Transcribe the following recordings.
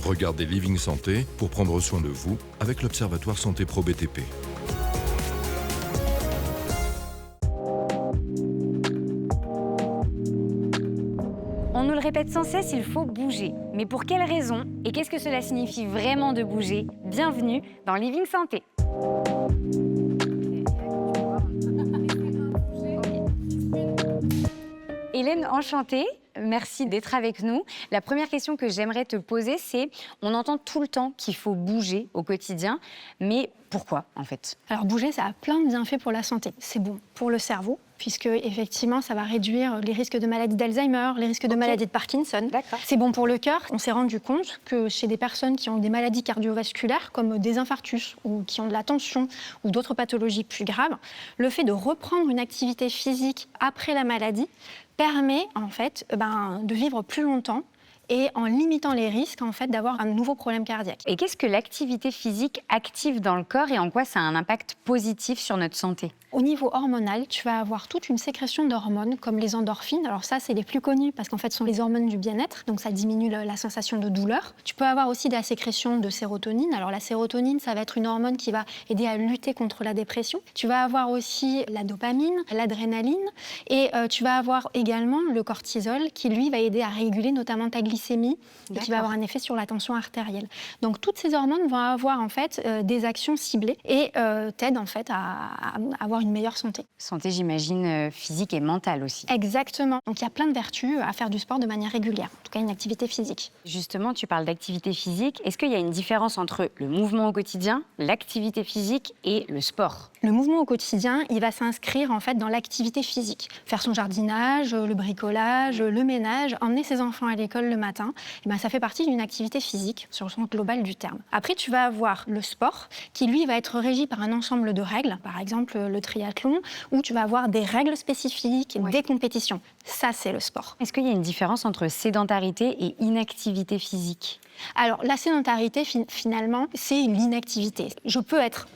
Regardez Living Santé pour prendre soin de vous avec l'Observatoire Santé Pro BTP. On nous le répète sans cesse, il faut bouger. Mais pour quelles raisons et qu'est-ce que cela signifie vraiment de bouger? Bienvenue dans Living Santé. Hélène, enchantée. Merci d'être avec nous. La première question que j'aimerais te poser, c'est on entend tout le temps qu'il faut bouger au quotidien, mais pourquoi en fait? Alors bouger, ça a plein de bienfaits pour la santé. C'est bon pour le cerveau, puisque effectivement, ça va réduire les risques de maladie d'Alzheimer, les risques de maladie de Parkinson. C'est bon pour le cœur. On s'est rendu compte que chez des personnes qui ont des maladies cardiovasculaires, comme des infarctus, ou qui ont de la tension, ou d'autres pathologies plus graves, le fait de reprendre une activité physique après la maladie permet en fait de vivre plus longtemps et en limitant les risques en fait, d'avoir un nouveau problème cardiaque. Et qu'est-ce que l'activité physique active dans le corps et en quoi ça a un impact positif sur notre santé? Au niveau hormonal, tu vas avoir toute une sécrétion d'hormones comme les endorphines. Alors ça, c'est les plus connus parce qu'en fait, ce sont les hormones du bien-être. Donc ça diminue la sensation de douleur. Tu peux avoir aussi de la sécrétion de sérotonine. Alors la sérotonine, ça va être une hormone qui va aider à lutter contre la dépression. Tu vas avoir aussi la dopamine, l'adrénaline. Et tu vas avoir également le cortisol qui, lui, va aider à réguler notamment ta glycémie et qui va avoir un effet sur la tension artérielle. Donc toutes ces hormones vont avoir en fait des actions ciblées et t'aident en fait à avoir une meilleure santé. Santé, j'imagine, physique et mentale aussi. Exactement. Donc il y a plein de vertus à faire du sport de manière régulière, en tout cas une activité physique. Justement, tu parles d'activité physique. Est-ce qu'il y a une différence entre le mouvement au quotidien, l'activité physique et le sport? Le mouvement au quotidien, il va s'inscrire en fait dans l'activité physique. Faire son jardinage, le bricolage, le ménage, emmener ses enfants à l'école le matin, et ça fait partie d'une activité physique sur le sens global du terme. Après, tu vas avoir le sport qui, lui, va être régi par un ensemble de règles, par exemple le triathlon, où tu vas avoir des règles spécifiques, des compétitions. Ça, c'est le sport. Est-ce qu'il y a une différence entre sédentarité et inactivité physique? Alors, la sédentarité, finalement, c'est l'inactivité. Je peux être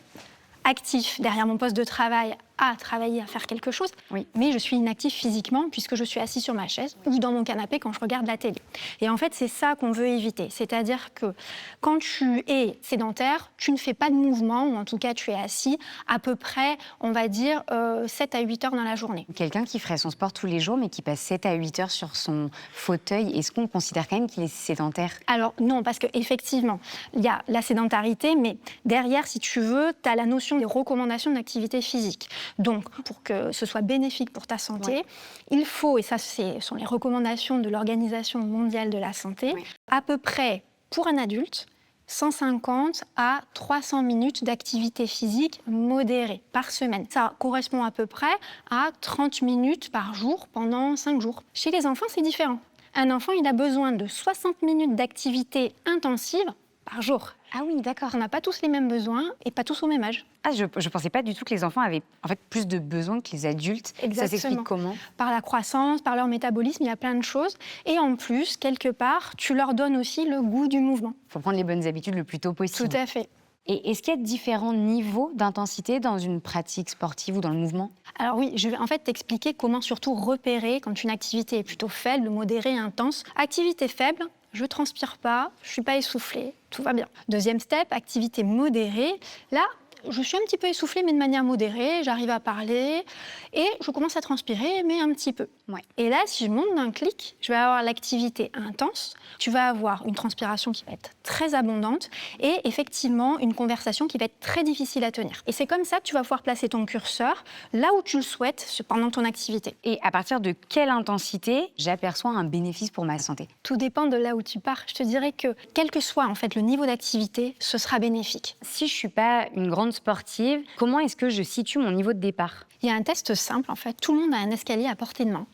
actif derrière mon poste de travail à travailler, à faire quelque chose, mais je suis inactif physiquement puisque je suis assis sur ma chaise ou dans mon canapé quand je regarde la télé. Et en fait, c'est ça qu'on veut éviter. C'est-à-dire que quand tu es sédentaire, tu ne fais pas de mouvement, ou en tout cas tu es assis à peu près, on va dire, 7 à 8 heures dans la journée. Quelqu'un qui ferait son sport tous les jours mais qui passe 7 à 8 heures sur son fauteuil, est-ce qu'on considère quand même qu'il est sédentaire? Alors non, parce qu'effectivement, il y a la sédentarité, mais derrière, si tu veux, tu as la notion des recommandations d'activité physique. Donc, pour que ce soit bénéfique pour ta santé, il faut, et ça ce sont les recommandations de l'Organisation mondiale de la santé, à peu près pour un adulte, 150 à 300 minutes d'activité physique modérée par semaine. Ça correspond à peu près à 30 minutes par jour pendant 5 jours. Chez les enfants, c'est différent. Un enfant, il a besoin de 60 minutes d'activité intensive par jour. Ah oui, d'accord. On n'a pas tous les mêmes besoins et pas tous au même âge. Ah, je ne pensais pas du tout que les enfants avaient en fait plus de besoins que les adultes. Exactement. Ça s'explique comment? Par la croissance, par leur métabolisme, il y a plein de choses. Et en plus, quelque part, tu leur donnes aussi le goût du mouvement. Il faut prendre les bonnes habitudes le plus tôt possible. Tout à fait. Et est-ce qu'il y a différents niveaux d'intensité dans une pratique sportive ou dans le mouvement? Alors oui, je vais en fait t'expliquer comment surtout repérer quand une activité est plutôt faible, modérée, intense. Activité faible, je transpire pas, je suis pas essoufflée, tout va bien. Deuxième step, activité modérée. Là, je suis un petit peu essoufflée, mais de manière modérée, j'arrive à parler et je commence à transpirer, mais un petit peu. Et là, si je monte d'un clic, je vais avoir l'activité intense, tu vas avoir une transpiration qui va être très abondante et effectivement une conversation qui va être très difficile à tenir. Et c'est comme ça que tu vas pouvoir placer ton curseur là où tu le souhaites pendant ton activité. Et à partir de quelle intensité j'aperçois un bénéfice pour ma santé? Tout dépend de là où tu pars. Je te dirais que quel que soit en fait le niveau d'activité, ce sera bénéfique. Si je suis pas une grande sportive, comment est-ce que je situe mon niveau de départ? Il y a un test simple en fait. Tout le monde a un escalier à portée de main.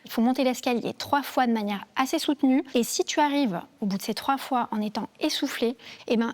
Il faut monter l'escalier 3 fois de manière assez soutenue. Et si tu arrives au bout de ces 3 fois en étant essoufflé,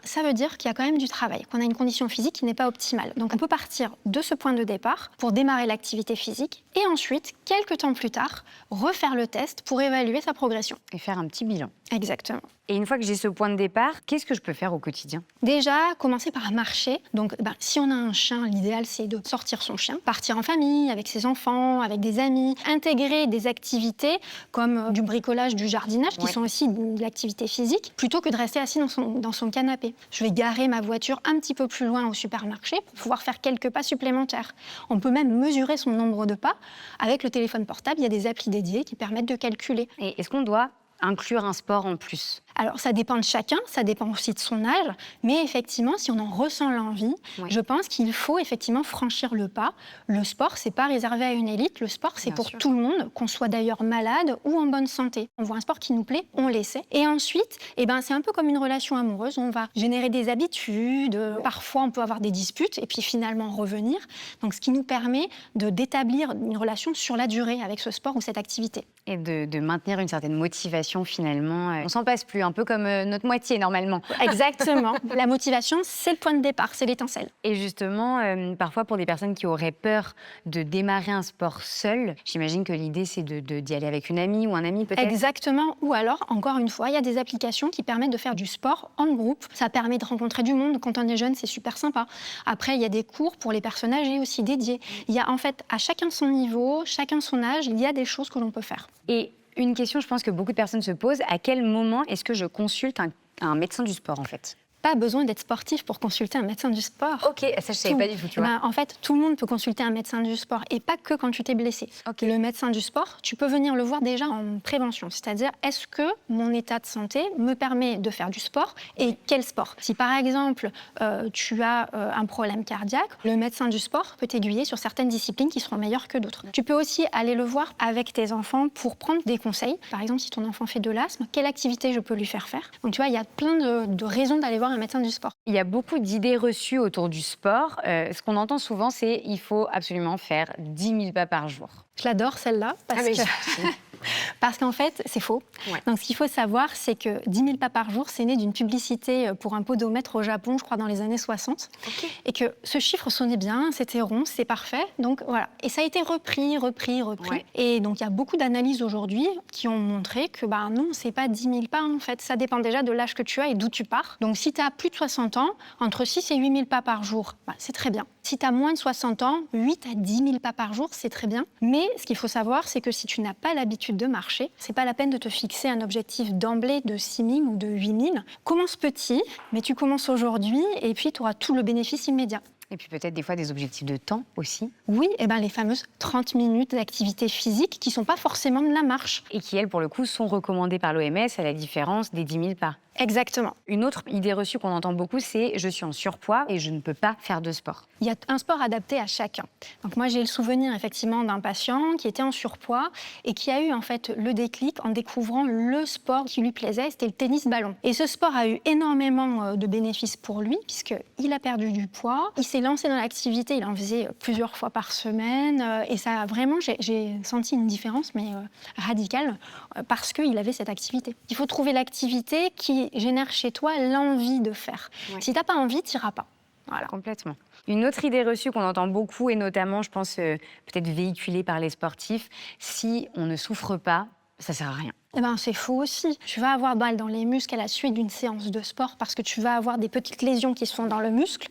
ça veut dire qu'il y a quand même du travail, qu'on a une condition physique qui n'est pas optimale. Donc on peut partir de ce point de départ pour démarrer l'activité physique et ensuite, quelques temps plus tard, refaire le test pour évaluer sa progression. Et faire un petit bilan. Exactement. Et une fois que j'ai ce point de départ, qu'est-ce que je peux faire au quotidien? Déjà, commencer par marcher. Donc, si on a un chien, l'idéal, c'est de sortir son chien, partir en famille, avec ses enfants, avec des amis, intégrer des activités activités comme du bricolage, du jardinage, qui sont aussi de l'activité physique, plutôt que de rester assis dans son canapé. Je vais garer ma voiture un petit peu plus loin au supermarché pour pouvoir faire quelques pas supplémentaires. On peut même mesurer son nombre de pas. Avec le téléphone portable, il y a des applis dédiées qui permettent de calculer. Et est-ce qu'on doit inclure un sport en plus? Alors, ça dépend de chacun, ça dépend aussi de son âge, mais effectivement, si on en ressent l'envie, je pense qu'il faut effectivement franchir le pas. Le sport, c'est pas réservé à une élite, le sport, c'est pour tout le monde, qu'on soit d'ailleurs malade ou en bonne santé. On voit un sport qui nous plaît, on l'essaie. Et ensuite, c'est un peu comme une relation amoureuse, on va générer des habitudes, parfois on peut avoir des disputes, et puis finalement revenir. Donc, ce qui nous permet d'établir une relation sur la durée avec ce sport ou cette activité. Et de maintenir une certaine motivation finalement. On s'en passe plus, un peu comme notre moitié normalement. Exactement. La motivation, c'est le point de départ, c'est l'étincelle. Et justement, parfois pour des personnes qui auraient peur de démarrer un sport seul, j'imagine que l'idée c'est d'y aller avec une amie ou un ami peut-être. Exactement. Ou alors, encore une fois, il y a des applications qui permettent de faire du sport en groupe. Ça permet de rencontrer du monde. Quand on est jeune, c'est super sympa. Après, il y a des cours pour les personnes âgées aussi dédiés. Il y a en fait, à chacun son niveau, chacun son âge, il y a des choses que l'on peut faire. Et une question, je pense que beaucoup de personnes se posent, à quel moment est-ce que je consulte un médecin du sport en fait? Pas besoin d'être sportif pour consulter un médecin du sport. Ok, ça je savais pas du tout, tu vois. En fait, tout le monde peut consulter un médecin du sport et pas que quand tu t'es blessé. Le médecin du sport, tu peux venir le voir déjà en prévention, c'est-à-dire est-ce que mon état de santé me permet de faire du sport et quel sport? Si par exemple tu as un problème cardiaque, le médecin du sport peut t'aiguiller sur certaines disciplines qui seront meilleures que d'autres. Tu peux aussi aller le voir avec tes enfants pour prendre des conseils. Par exemple, si ton enfant fait de l'asthme, quelle activité je peux lui faire faire? Donc tu vois, il y a plein de raisons d'aller voir un médecin du sport. Il y a beaucoup d'idées reçues autour du sport. Ce qu'on entend souvent, c'est qu'il faut absolument faire 10 000 pas par jour. Je l'adore celle-là parce qu'en fait, c'est faux. Donc, ce qu'il faut savoir, c'est que 10 000 pas par jour, c'est né d'une publicité pour un podomètre au Japon, je crois, dans les années 60. Et que ce chiffre sonnait bien, c'était rond, c'est parfait. Donc, voilà. Et ça a été repris. Et donc, il y a beaucoup d'analyses aujourd'hui qui ont montré que, non, c'est pas 10 000 pas, en fait. Ça dépend déjà de l'âge que tu as et d'où tu pars. Donc, si tu as plus de 60 ans, entre 6 et 8 000 pas par jour, c'est très bien. Si tu as moins de 60 ans, 8 à 10 000 pas par jour, c'est très bien. Mais ce qu'il faut savoir, c'est que si tu n'as pas l'habitude de marcher, c'est pas la peine de te fixer un objectif d'emblée de 6 000 ou de 8 000. Commence petit, mais tu commences aujourd'hui et puis tu auras tout le bénéfice immédiat. Et puis peut-être des fois des objectifs de temps aussi. Oui, les fameuses 30 minutes d'activité physique qui ne sont pas forcément de la marche. Et qui, elles, pour le coup, sont recommandées par l'OMS à la différence des 10 000 pas. Exactement. Une autre idée reçue qu'on entend beaucoup, c'est « je suis en surpoids et je ne peux pas faire de sport ». Il y a un sport adapté à chacun. Donc moi, j'ai le souvenir effectivement d'un patient qui était en surpoids et qui a eu en fait le déclic en découvrant le sport qui lui plaisait, c'était le tennis-ballon. Et ce sport a eu énormément de bénéfices pour lui puisqu'il a perdu du poids, il s'est lancé dans l'activité, il en faisait plusieurs fois par semaine et ça a vraiment, j'ai senti une différence mais radicale parce qu'il avait cette activité. Il faut trouver l'activité qui génère chez toi l'envie de faire. Si tu n'as pas envie, tu n'iras pas. Voilà. Complètement. Une autre idée reçue qu'on entend beaucoup, et notamment, je pense, peut-être véhiculée par les sportifs, si on ne souffre pas, ça ne sert à rien. C'est faux aussi. Tu vas avoir mal dans les muscles à la suite d'une séance de sport parce que tu vas avoir des petites lésions qui sont dans le muscle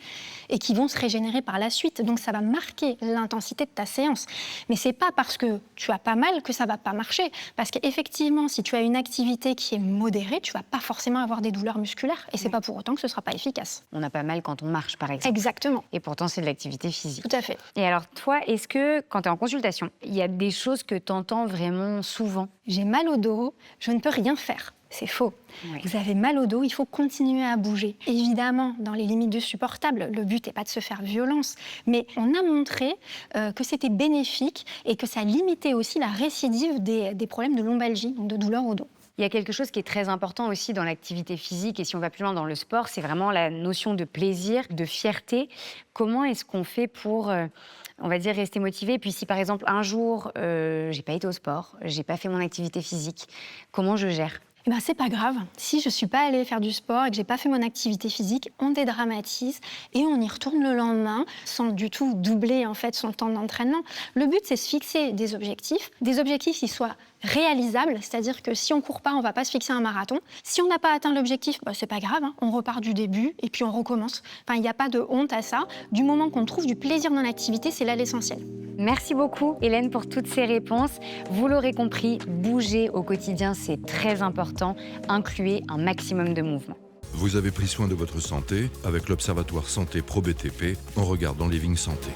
et qui vont se régénérer par la suite. Donc, ça va marquer l'intensité de ta séance. Mais ce n'est pas parce que tu as pas mal que ça ne va pas marcher. Parce qu'effectivement, si tu as une activité qui est modérée, tu ne vas pas forcément avoir des douleurs musculaires. Et ce n'est pas pour autant que ce ne sera pas efficace. On a pas mal quand on marche, par exemple. Exactement. Et pourtant, c'est de l'activité physique. Tout à fait. Et alors, toi, est-ce que, quand tu es en consultation, il y a des choses que tu entends vraiment souvent? J'ai mal au dos, je ne peux rien faire. C'est faux. Oui. Vous avez mal au dos, il faut continuer à bouger. Évidemment, dans les limites du supportable, le but n'est pas de se faire violence, mais on a montré que c'était bénéfique et que ça limitait aussi la récidive des problèmes de lombalgie, donc de douleur au dos. Il y a quelque chose qui est très important aussi dans l'activité physique, et si on va plus loin dans le sport, c'est vraiment la notion de plaisir, de fierté. Comment est-ce qu'on fait pour, on va dire, rester motivé? Et puis si par exemple un jour, j'ai pas été au sport, j'ai pas fait mon activité physique, comment je gère? C'est pas grave. Si je suis pas allée faire du sport et que j'ai pas fait mon activité physique, on dédramatise et on y retourne le lendemain sans du tout doubler en fait son temps d'entraînement. Le but, c'est de se fixer des objectifs qui soient réalisable, c'est-à-dire que si on court pas, on va pas se fixer un marathon. Si on n'a pas atteint l'objectif, c'est pas grave, on repart du début et puis on recommence. Enfin, il n'y a pas de honte à ça. Du moment qu'on trouve du plaisir dans l'activité, c'est là l'essentiel. Merci beaucoup, Hélène, pour toutes ces réponses. Vous l'aurez compris, bouger au quotidien, c'est très important. Incluez un maximum de mouvement. Vous avez pris soin de votre santé avec l'Observatoire Santé Pro BTP en regardant Living Santé.